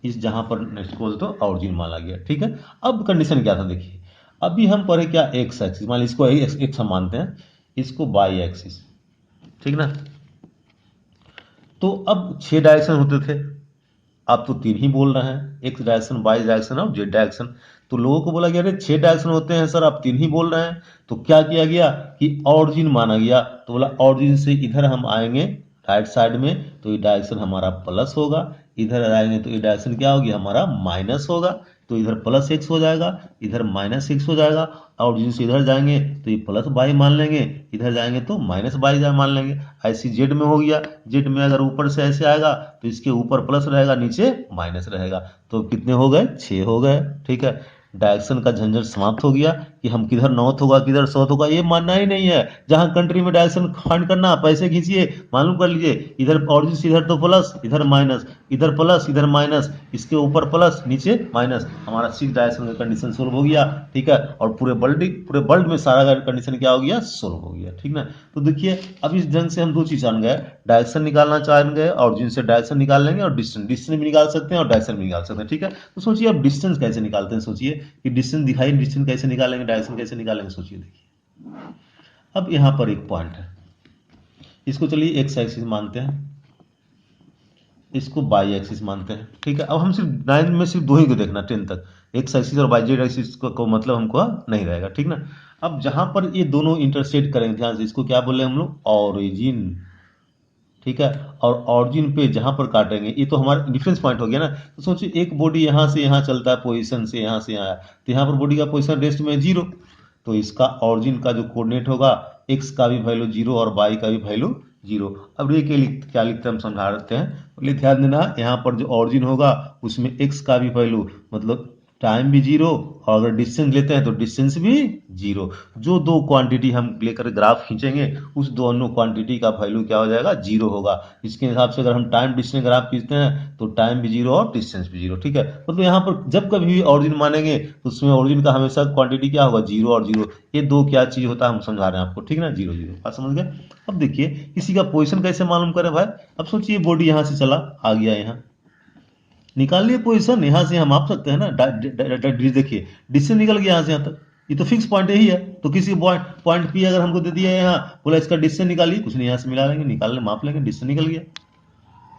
इस जहां पर नेक्स्ट को तो ऑरिजिन माना गया, ठीक है। अब कंडीशन क्या था देखिए, अभी हम पढ़े क्या, एक्स एक्सिस मान लीजिए, इसको एक्स हम मानते हैं, इसको वाई एक्सिस, ठीक ना। तो अब 6 डायरेक्शन होते थे, आप तो 3 ही बोल रहे हैं, एक्स डायरेक्शन वाई डायरेक्शन और जेड डायरेक्शन। तो लोगों को बोला गया अरे 6 डायरेक्शन होते हैं सर, आप 3 ही बोल रहे हैं। तो क्या किया गया कि ऑरिजिन माना गया, तो बोला ऑरिजिन से इधर हम आएंगे राइट साइड में, तो ये डायरेक्शन हमारा प्लस होगा, इधर आएंगे तो ये डायरेक्शन क्या होगी, हमारा माइनस होगा। तो इधर प्लस एक्स हो जाएगा, इधर माइनस एक्स हो जाएगा, और जिनसे इधर जाएंगे तो ये प्लस बाई मान लेंगे, इधर जाएंगे तो माइनस बाई मान लेंगे। ऐसी जेड में हो गया, जेड में अगर ऊपर से ऐसे आएगा तो इसके ऊपर प्लस रहेगा नीचे माइनस रहेगा। तो कितने हो गए, 6 हो गए, ठीक है। डायरेक्शन का झंझट समाप्त हो गया कि हम किधर नॉर्थ होगा किधर साउथ होगा ये मानना ही नहीं है। जहां कंट्री में डायरेक्शन फाइंड करना, पैसे खींचिए मालूम कर लीजिए, इधर ऑरिजिन से इधर तो प्लस इधर माइनस, इधर प्लस इधर माइनस, इसके ऊपर प्लस नीचे माइनस, हमारा 6 डायरेक्शन का कंडीशन सोल्व हो गया, ठीक है। और पूरे वर्ल्ड में सारा कंडीशन क्या हो गया, सोल्व हो गया, ठीक ना। तो देखिए अब इस ढंग से हम 2 चीज जान गए, डायरेक्शन निकालना जान गए, ऑरिजिन से डायरेक्शन निकाल लेंगे, और डिस्टेंस भी निकाल सकते हैं और डायरेक्शन भी निकाल सकते हैं, ठीक है। तो सोचिए अब डिस्टेंस कैसे निकालते हैं, सोचिए कि डिस्टेंस दिखाई, डिस्टेंस कैसे निकालेंगे, डायरेक्शन कैसे निकालेंगे, सोचिए देखिए। अब यहां पर एक पॉइंट है, इसको चलिए एक्स एक्सिस मानते हैं, इसको वाई एक्सिस मानते हैं, ठीक है। अब हम सिर्फ 9 में सिर्फ 2 ही को देखना 10 तक, एक्स एक्सिस और वाई जेड एक्सिस को मतलब हमको नहीं रहेगा, ठीक ना। अब जहां पर ये दोनों इंटरसेक्ट करेंगे, ध्यान से, इसको क्या बोले हम लोग, ऑरिजिन, ठीक है। और ऑरिजिन पे जहां पर काटेंगे ये तो हमारा डिफरेंस पॉइंट हो गया ना। तो सोचिए एक बॉडी यहां से यहां चलता है, पोजीशन से यहां से यहां, तो यहां पर बॉडी का पोजीशन रेस्ट में 0, तो इसका ऑरिजिन का जो कोऑर्डिनेट होगा, एक्स का भी वैल्यू 0 और वाई का भी वैल्यू 0। अब ये क्या लिखते हैं हम समझा देते हैं, बोलिए ध्यान देना, यहाँ पर जो ऑरिजिन होगा उसमें एक्स का भी वैल्यू मतलब टाइम भी जीरो, और अगर डिस्टेंस लेते हैं तो डिस्टेंस भी जीरो। जो दो क्वांटिटी हम लेकर ग्राफ खींचेंगे उस दोनों क्वांटिटी का वैल्यू क्या हो जाएगा, जीरो होगा। इसके हिसाब से अगर हम टाइम डिस्टेंस ग्राफ खींचते हैं तो टाइम भी जीरो और डिस्टेंस भी जीरो। ठीक है, मतलब यहाँ पर जब कभी भी ऑरिजिन मानेंगे तो उसमें ऑरिजिन का हमेशा क्वांटिटी क्या होगा, जीरो और जीरो। ये दो क्या चीज होता है हम समझा रहे हैं आपको, ठीक है ना, जीरो जीरो, बात समझ गए। अब देखिए किसी का पोजिशन कैसे मालूम करें भाई। अब सोचिए बॉडी यहाँ से चला, आ गया यहाँ, निकालिए पोजीशन, यहां से हम माप सकते हैं ना। देखिए डिस्टेंस निकल गया यहां से यहां तक, ये तो फिक्स पॉइंट यही है। तो किसी पॉइंट पी अगर हमको दे दिया है यहाँ, बोला इसका डिस्टेंस निकालिए, कुछ नहीं, यहाँ से मिला लेंगे, निकाल लें, माप लेंगे, डिस्टेंस निकल गया।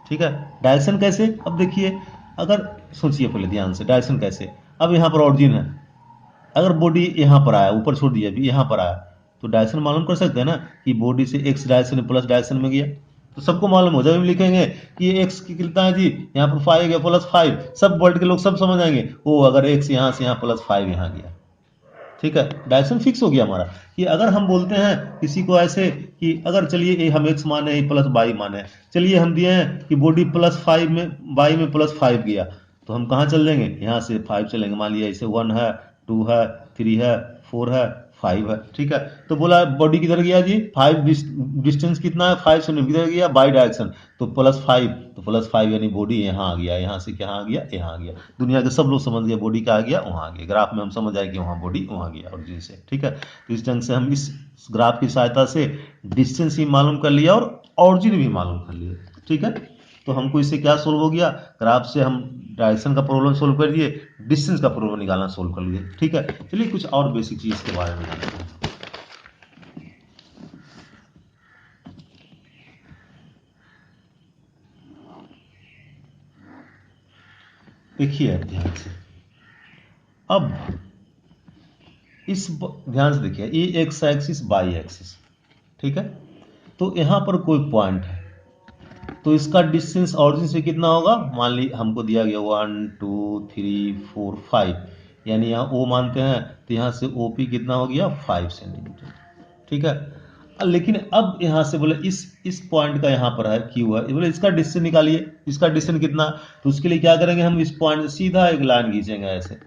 ठीक है, डायरेक्शन कैसे, अब देखिए, अगर सोचिए पहले ध्यान से डायरेक्शन कैसे। अब यहाँ पर ऑरिजिन है, अगर बॉडी यहाँ पर आया, ऊपर छोड़ दिया, अभी यहाँ पर आया, तो डायरेक्शन मालूम कर सकते हैं ना कि बॉडी से एक्स डायरेक्शन प्लस डायरेक्शन में गया। तो सबको मालूम हो, जब हम लिखेंगे कि एक्स की कितना है जी, यहाँ पर 5 गया प्लस 5, सब वर्ल्ड के लोग सब समझ आएंगे, ओ अगर एक्स यहाँ से यहाँ प्लस 5 यहाँ गया। ठीक है, डायरेक्शन फिक्स हो गया हमारा। कि अगर हम बोलते हैं किसी को ऐसे कि अगर चलिए हम एक्स माने प्लस वाई माने, चलिए हम दिए हैं कि बॉडी प्लस 5 में वाई में प्लस 5 गया, तो हम कहाँ चल देंगे, यहाँ से 5 चलेंगे। मान लिया इसे 1 है, 2 है, 3 है, 4 है, 5 है। ठीक है, तो बोला बॉडी किधर गया जी, 5, डिस्टेंस कितना है 5 से किधर गया, बाई डायरेक्शन, तो +5, तो +5 यानी बॉडी यहाँ आ गया, यहाँ से क्या आ गया, यहाँ आ गया। दुनिया के सब लोग समझ गए बॉडी क्या आ गया, वहाँ आ गया। ग्राफ में हम समझ आए कि वहाँ बॉडी वहाँ गया ओरिजिन से। ठीक है, तो इस ढंग से हम इस ग्राफ की सहायता से डिस्टेंस भी मालूम कर लिया और ऑरिजिन भी मालूम कर लिया। ठीक है, तो हमको इससे क्या सोल्व हो गया, ग्राफ से हम डायरेक्शन का प्रॉब्लम सोल्व कर लिए, डिस्टेंस का प्रॉब्लम निकालना सोल्व कर लिए। ठीक है, चलिए कुछ और बेसिक चीज के बारे में जानते हैं। देखिए ध्यान से, अब इस ध्यान से देखिए, ये एक्स एक्सिस बाई एक्सिस। ठीक है, तो यहां पर कोई पॉइंट है, तो इसका डिस्टेंस ऑरिजिन से कितना होगा, मान ली हमको दिया गया 1 2 3 4 5, यानी यहाँ ओ मानते हैं, तो यहाँ से ओपी कितना हो गया, 5 सेंटीमीटर। ठीक है, लेकिन अब यहाँ से बोले इस पॉइंट का यहाँ पर है क्यू है, बोले इसका डिस्टेंस निकालिए, इसका डिस्टेंस कितना, तो उसके लिए क्या करेंगे, हम इस पॉइंट से सीधा एक लाइन खींचेंगे ऐसे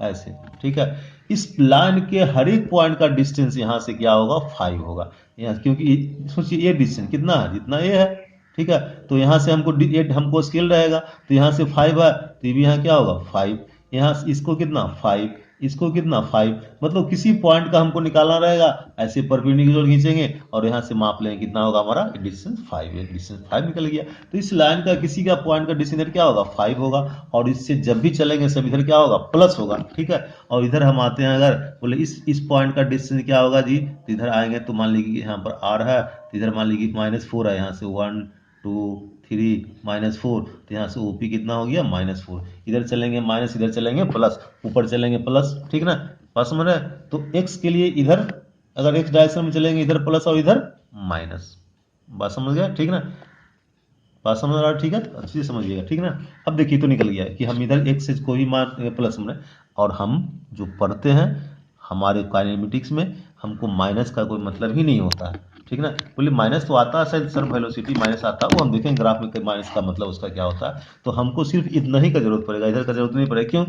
ऐसे। ठीक है, इस लाइन के हर एक पॉइंट का डिस्टेंस यहाँ से क्या होगा, 5 होगा। यहाँ क्योंकि सोचिए ये डिस्टेंस कितना है, जितना ये है। ठीक है, तो यहाँ से हमको स्केल रहेगा, तो यहाँ से 5 है, तो ये भी यहाँ क्या होगा 5, यहाँ इसको कितना 5, इसको कितना 5, मतलब किसी पॉइंट का हमको निकालना रहेगा, ऐसे परपेंडिकुलर खींचेंगे और यहाँ से माप लेंगे कितना होगा हमारा डिस्टेंस 5 है, डिस्टेंस 5 निकल गया। तो इस लाइन का किसी का पॉइंट का डिस्टेंस क्या होगा 5 होगा, और इससे जब भी चलेंगे सब इधर क्या होगा प्लस होगा। ठीक है, और इधर हम आते हैं, अगर बोले इस पॉइंट का डिस्टेंस क्या होगा जी, तो इधर आएंगे तो मान लीजिए यहाँ पर r है, तो इधर मान लीजिए -4 है, यहाँ से 1 2 3 -4, तो यहाँ से ओपी कितना हो गया -4, इधर चलेंगे माइनस, इधर चलेंगे प्लस, ऊपर चलेंगे प्लस। ठीक ना, बात समझ रहे हैं, तो x के लिए इधर अगर x डायरेक्शन में चलेंगे इधर प्लस और इधर माइनस, बात समझ गया। ठीक ना, बात समझ रहा है, ठीक है, अच्छी से समझिएगा। ठीक ना, अब देखिए तो निकल गया कि हम इधर x से कोई मान प्लस में, और हम जो पढ़ते हैं हमारे काइनेमेटिक्स में हमको माइनस का कोई मतलब ही नहीं होता है। ठीक ना, बोले माइनस तो आता है शायद सर, वेलोसिटी माइनस आता है, वो हम देखेंगे ग्राफ में माइनस का मतलब उसका क्या होता है। तो हमको सिर्फ इतना ही का जरूरत पड़ेगा, इधर का जरूरत नहीं पड़ेगा। क्यों,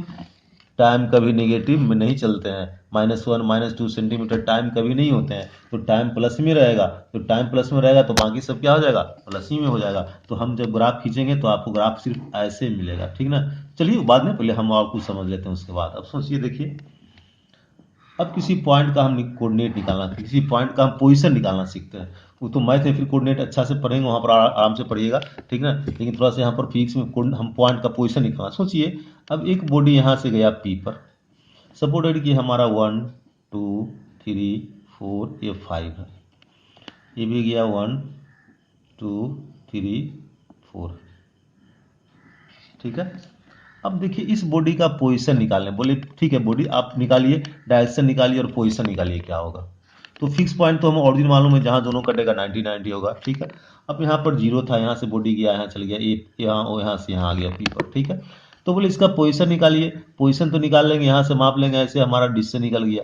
टाइम कभी नेगेटिव में नहीं चलते हैं, -1 -2 सेंटीमीटर टाइम कभी नहीं होते हैं, तो टाइम प्लस में रहेगा, तो टाइम प्लस में रहेगा तो बाकी सब क्या हो जाएगा, प्लस ही में हो जाएगा। तो हम जब ग्राफ खींचेंगे तो आपको ग्राफ सिर्फ ऐसे मिलेगा। ठीक ना, चलिए बाद में पहले हम और कुछ समझ लेते हैं उसके बाद। अब सोचिए देखिए, अब किसी पॉइंट का हम कोऑर्डिनेट निकालना, किसी पॉइंट का हम पोजीशन निकालना सीखते हैं। वो तो मैथ में फिर कोऑर्डिनेट अच्छा से पढ़ेंगे, वहाँ पर आराम से पढ़िएगा। ठीक ना, लेकिन थोड़ा सा यहाँ पर फिजिक्स में हम पॉइंट का पोजीशन निकालना। सोचिए अब एक बॉडी यहाँ से गया पी पर, सपोर्टेड कि हमारा 1 2 3 4 ये 5 है, ये भी गया 1 2 3 4। ठीक है, अब देखिए इस बॉडी का पोजीशन निकालने, बोले ठीक है बॉडी आप निकालिए, डायरेक्शन निकालिए और पोजीशन निकालिए क्या होगा। तो फिक्स पॉइंट तो हमें ऑरिजिन मालूम है, जहाँ दोनों कटेगा 90 90 होगा। ठीक है, अब यहाँ पर 0 था, यहाँ से बॉडी गया, यहाँ चल गया, यहाँ से यहाँ आ गया पी पर। ठीक है, तो बोले इसका पोजीशन निकालिए, पोजीशन तो निकाल लेंगे, यहाँ से माप लेंगे, ऐसे हमारा डिस्टेंस निकल गया।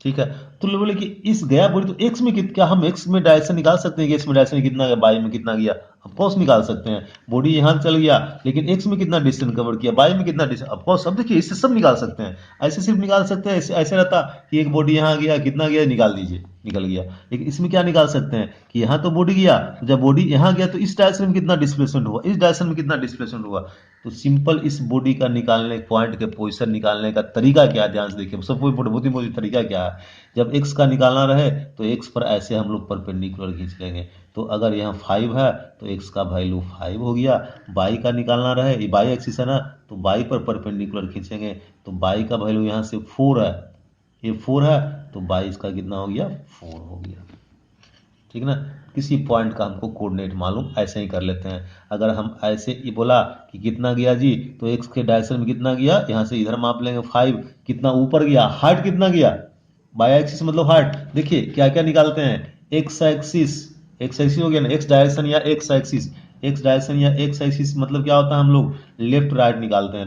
ठीक है, तो बोले कि इस गया बॉडी तो एक्स में क्या हम एक्स में डायरेक्शन निकाल सकते हैं कि एक्स में डायरेक्शन कितना गया, बाई में कितना गया, ऑफकोर्स निकाल सकते हैं। बॉडी यहाँ चल गया, लेकिन एक्स में कितना डिस्टेंस कवर किया, वाई में कितना डिस्टेंस, ऑफकोर्स सब देखिए इससे सब निकाल सकते हैं। ऐसे सिर्फ निकाल सकते हैं, ऐसे रहता कि एक बॉडी यहाँ गया, कितना गया निकाल दीजिए, निकल गया। लेकिन इसमें क्या निकाल सकते हैं कि यहाँ तो बॉडी गया, जब बॉडी यहाँ गया तो इस डायरेक्शन में कितना डिस्प्लेसमेंट हुआ, इस डायरेक्शन में कितना डिस्प्लेसमेंट हुआ। तो सिंपल इस बॉडी का निकालने, पॉइंट के पोजीशन निकालने का तरीका क्या है, ध्यान से देखिए। सब बहुत ही तरीका क्या है, जब एक्स का निकालना रहे तो एक्स पर ऐसे हम लोग परपेंडिकुलर खींच लेंगे। तो अगर यहाँ 5 है तो एक्स का वैल्यू 5 हो गया। बाई का निकालना रहे, ये बाई एक्सिस है ना, तो बाई पर परपेंडिकुलर खींचेंगे तो बाई का वैल्यू यहाँ से 4 है, ये 4 है तो बाई इसका कितना हो गया, 4 हो गया। ठीक ना, किसी पॉइंट का हमको कोऑर्डिनेट मालूम, ऐसे ही कर लेते हैं। अगर हम ऐसे ये बोला कि कितना गया जी, तो एक्स के डायरेक्शन में कितना गया, यहाँ से इधर माप लेंगे 5, कितना ऊपर गया, हाइट कितना गया, बाई एक्सिस मतलब हाइट। देखिए क्या क्या निकालते हैं, एक्स एक्सिस हो गया ना, एक्स डायरेक्शन या एक्स एक्सिस, एक्स डायरेक्शन या एक्स एक्सिस मतलब क्या होता है, हम लोग लेफ्ट राइट निकालते हैं,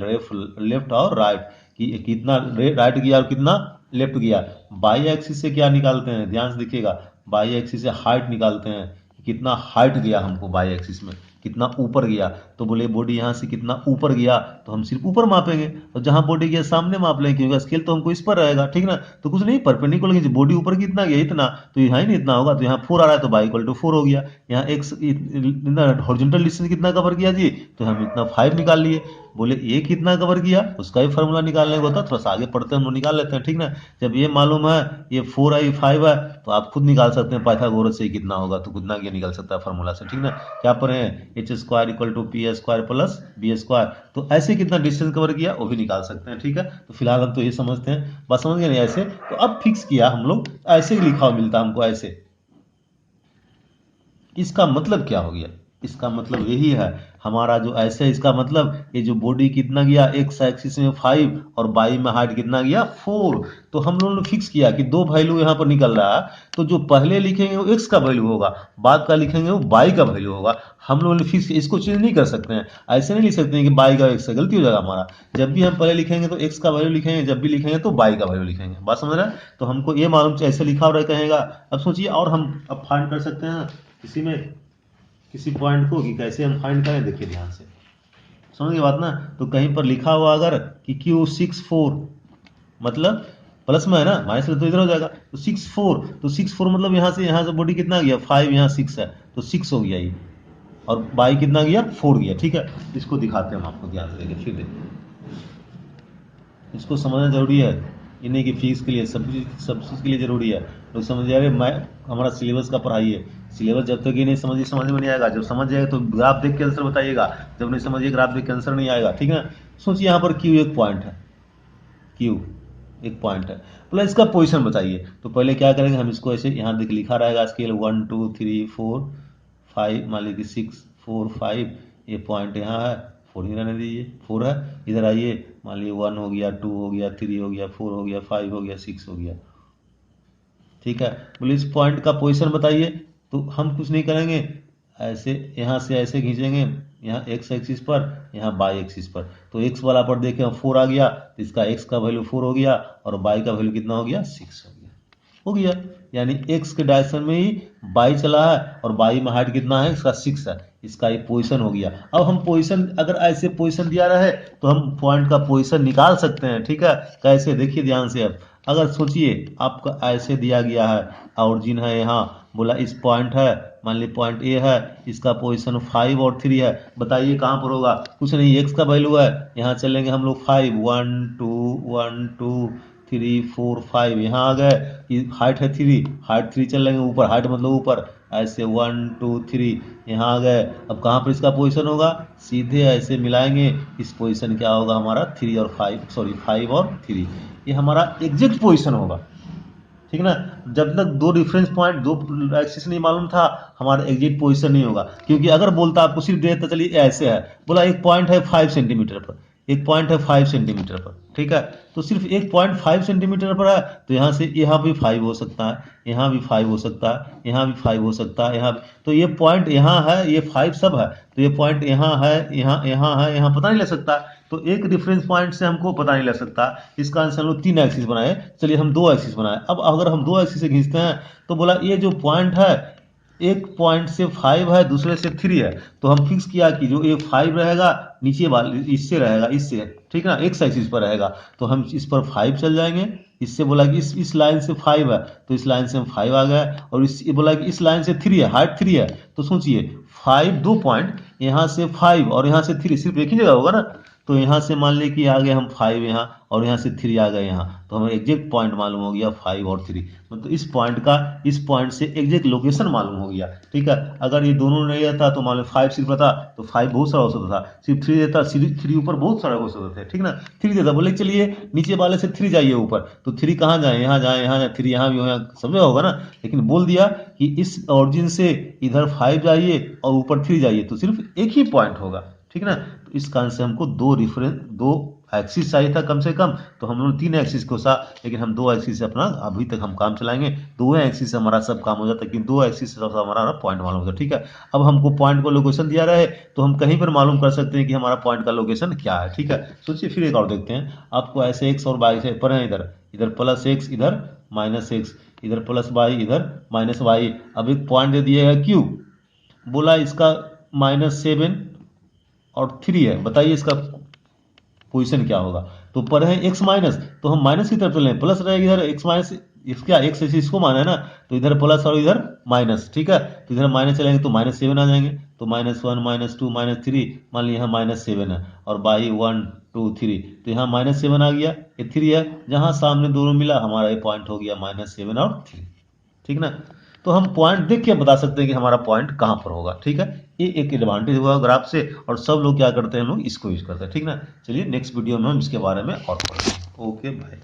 लेफ्ट और राइट कि कितना राइट गया और कितना लेफ्ट गया। बाई एक्सिस से क्या निकालते हैं, ध्यान से देखिएगा, बाई एक्सिस से हाइट निकालते हैं, कितना हाइट गया हमको बाई एक्सिस में, कितना ऊपर गया। तो बोले बॉडी यहाँ से कितना ऊपर गया, तो हम सिर्फ ऊपर मापेंगे, और जहाँ बॉडी गया सामने माप लेंगे, क्योंकि स्केल तो हमको इस पर रहेगा। ठीक ना, तो कुछ नहीं, परपेंडिकुलर बॉडी ऊपर कितना गया इतना, तो यहाँ ही नहीं इतना होगा, तो यहाँ 4 आ रहा है तो बाई इक्वल टू 4 हो गया। यहाँ एक्स हॉरिजॉन्टल डिस्टेंस कितना कवर किया जी, तो हम इतना 5 निकाल लिए। बोले ये कितना कवर किया, उसका भी फॉर्मूला निकालने को होता, थोड़ा सा आगे पढ़ते हैं हम लोग निकाल लेते हैं। ठीक ना, जब ये मालूम है ये 4 है ये 5 है, तो आप खुद निकाल सकते हैं पाइथागोरस से कितना होगा, तो कितना ये निकल सकता है फार्मूला से। ठीक ना, क्या पर है, H square equal to P square plus B square, तो ऐसे कितना डिस्टेंस कवर किया वो भी निकाल सकते हैं। ठीक है, तो फिलहाल हम तो ये समझते हैं, बस समझ गए नहीं ऐसे। तो अब फिक्स किया हम लोग, ऐसे ही लिखा हुआ मिलता हमको ऐसे। इसका मतलब क्या हो गया, इसका मतलब यही है हमारा जो ऐसे, इसका मतलब ये जो बॉडी कितना गया, एक्स एक्सिस में 5 और बाई में हाइट कितना गया 4। तो हम लोगों ने फिक्स किया कि दो वैल्यू यहाँ पर निकल रहा है, तो जो पहले लिखेंगे वो एक्स का वैल्यू होगा, बाद का लिखेंगे वो बाई का वैल्यू होगा। हम लोगों ने फिक्स, इसको चेंज नहीं कर सकते हैं, ऐसे नहीं लिख सकते हैं कि बाई का एक्स से, गलती हो जाएगा हमारा। जब भी हम पहले लिखेंगे तो एक्स का वैल्यू लिखेंगे, जब भी लिखेंगे तो बाई का वैल्यू लिखेंगे। बात समझ रहे हैं, तो हमको ये मालूम ऐसे लिखा हुआ कहेगा। अब सोचिए, और हम अब फाइंड कर सकते हैं इसी में किसी पॉइंट को कि कैसे हम फाइंड करें, देखिए ध्यान से, समझ गए बात ना। तो कहीं पर लिखा हुआ अगर कि Q64 मतलब प्लस में है ना, माइनस तो इधर हो जाएगा, तो 64, तो 64 मतलब यहाँ से बॉडी कितना गया 5, यहाँ 6 है तो 6 हो गया ये, और बाई कितना गया 4 गया। ठीक है, इसको दिखाते हैं हम आपको, ध्यान से देखिए, फिर देखिए इसको समझना जरूरी है, ये नहीं कि फीस के लिए, सब चीज़ के लिए जरूरी है। तो समझ जाए, मैं हमारा सिलेबस का पढ़ाई है, सिलेबस जब तक ये नहीं समझ में नहीं आएगा, जब समझ जाएगा तो ग्राफ देख के आंसर बताइएगा, जब नहीं समझिए ग्राफ देख के आंसर नहीं आएगा। ठीक है, सोचिए यहाँ पर क्यू एक पॉइंट है, क्यू एक पॉइंट है, प्लस इसका पोजीशन बताइए। तो पहले क्या करेंगे, हम इसको ऐसे यहाँ देख लिखा रहेगा स्केल 1 2 3 4 5, मान लीजिए 6 4 5, ये पॉइंट यहाँ है, 4 ही रहने दीजिए, 4 है। इधर आइए, मान लीजिए 1 हो गया, 2 हो गया, 3 हो गया, 4 हो गया, 5 हो गया, 6 हो गया। ठीक है, बोले इस पॉइंट का पोजीशन बताइए। तो हम कुछ नहीं करेंगे, ऐसे यहाँ से ऐसे खींचेंगे, यहाँ एक्स एक्सिस पर, यहाँ बाई एक्सिस पर। तो एक्स वाला पर देखें 4 आ गया, तो इसका एक्स का वैल्यू 4 हो गया, और बाई का वैल्यू कितना हो गया 6 हो गया। यानी एक्स के डायरेक्शन में ही बाई चला है, और बाई में हाइट कितना है, इसका 6 है, इसका ये पोजीशन हो गया। अब हम पोजीशन, अगर ऐसे पोजीशन दिया रहे तो हम पॉइंट का पोजीशन निकाल सकते हैं। ठीक है, कैसे, देखिए ध्यान से। अब अगर सोचिए आपका ऐसे दिया गया है, ऑरिजिन है यहाँ, बोला इस पॉइंट है, मान ली पॉइंट ए है, इसका पोजीशन 5 और 3 है, बताइए कहाँ पर होगा, कुछ नहीं, एक्स का वैल्यू है, यहाँ चलेंगे हम लोग 5 1 2 3 4 5, यहाँ आ गए, हाइट है 3, हाइट 3 चलेंगे ऊपर, हाइट मतलब ऊपर, ऐसे 1 2 3 यहाँ आ गए। अब कहाँ पर इसका पोजीशन होगा, सीधे ऐसे मिलाएंगे, इस पोजीशन क्या होगा हमारा 3 और 5, सॉरी 5 और 3, ये हमारा एग्जैक्ट पोजीशन होगा। ठीक ना, जब तक दो डिफरेंस पॉइंट, दो एक्सिस नहीं मालूम था, हमारा एग्जैक्ट पोजीशन नहीं होगा। क्योंकि अगर बोलता आपको सिर्फ देता, चलिए ऐसे है, बोला एक पॉइंट है 5 सेंटीमीटर पर, एक पॉइंट है 5 सेंटीमीटर पर, ठीक है, तो सिर्फ एक पॉइंट 5 सेंटीमीटर पर है, तो यहाँ से यहाँ भी 5 हो सकता है, यहाँ भी 5 हो सकता है, यहाँ भी 5 हो सकता है, यहाँ भी, तो ये पॉइंट यहाँ है, ये 5 सब है, तो ये पॉइंट यहाँ है, यहाँ है, यहाँ पता नहीं लग सकता। तो एक डिफरेंस पॉइंट से हमको पता नहीं लग सकता। इसका आंसर हम लोग 3 एक्सिस बनाए, चलिए हम 2 एक्सिस बनाए। अब अगर हम 2 एक्सिस से खींचते हैं, तो बोला ये जो पॉइंट है एक पॉइंट से 5 है, दूसरे से 3 है, तो हम फिक्स किया कि जो ये 5 रहेगा नीचे वाले इससे रहेगा, इससे, ठीक ना, एक्स एक्सिस पर रहेगा, तो हम इस पर 5 चल जाएंगे। इससे बोला कि इस लाइन से 5 है, तो इस लाइन से हम 5 आ गए, और इस बोला कि इस लाइन से 3 है, हाइट 3 है, तो सोचिए 5 2 पॉइंट, यहाँ से 5 और यहाँ से 3 सिर्फ एक ही जगह होगा ना, तो यहाँ से मान लीजिए कि आ गए हम 5 यहाँ, और यहाँ से 3 आ गए यहाँ, तो हमें एग्जैक्ट पॉइंट मालूम हो गया 5 और 3, मतलब इस पॉइंट का इस पॉइंट से एग्जैक्ट लोकेशन मालूम हो गया, ठीक है। अगर ये दोनों नहीं रहता तो मान लो 5 सिर्फ रहता तो 5 बहुत सारा हो सकता था, सिर्फ 3 रहता, 3 ऊपर बहुत सारा हो सकते थे, ठीक ना। 3 देता, बोले चलिए नीचे वाले से 3 जाइए ऊपर, तो 3 कहाँ जाए, यहाँ जाए, यहाँ जाए, 3 यहाँ भी हो, यहाँ समझ होगा ना। लेकिन बोल दिया कि इस ऑरिजिन से इधर 5 जाइए और ऊपर 3 जाइए, तो सिर्फ एक ही पॉइंट होगा, ठीक ना। तो इस कारण से हमको दो एक्सिस चाहिए था कम से कम, तो हम लोग 3 एक्सिस को सा, लेकिन हम 2 एक्सिस से अपना अभी तक हम काम चलाएंगे, 2 एक्सिस से हमारा सब काम हो जाता है, लेकिन 2 एक्सिस से हमारा पॉइंट मालूम होता है, ठीक है। अब हमको पॉइंट को लोकेशन दिया रहे तो हम कहीं पर मालूम कर सकते हैं कि हमारा पॉइंट का लोकेशन क्या है, ठीक है। सोचिए फिर एक और देखते हैं, आपको ऐसे एक्स और वाई से पर है, इधर इधर प्लस एक्स, इधर माइनस एक्स, इधर प्लस वाई, इधर माइनस वाई। अब एक पॉइंट दे दिया है क्यू, बोला इसका -7 और 3 है, बताइए इसका पोजीशन क्या होगा। तो पर है एक्स माइनस, तो हम माइनस की तरफ चलें, प्लस रहेगा इधर एक्स माइनस, क्या एक्स इसको माना है ना, तो इधर प्लस और इधर माइनस, ठीक है। तो इधर माइनस चलेंगे तो -7 आ जाएंगे, तो -1 -2 -3, मान लीजिए यहाँ -7 है, और बाई 1 2 3, तो यहाँ -7 आ गया, ये 3 है, जहाँ सामने दोनों मिला हमारा ये पॉइंट हो गया -7 और 3, ठीक ना। तो हम पॉइंट देख के बता सकते हैं कि हमारा पॉइंट कहाँ पर होगा, ठीक है। ये एक एडवांटेज हुआ ग्राफ से, और सब लोग क्या करते हैं, हम लोग इसको यूज करते हैं, ठीक ना। चलिए नेक्स्ट वीडियो में हम इसके बारे में और पढ़ेंगे। Okay bye.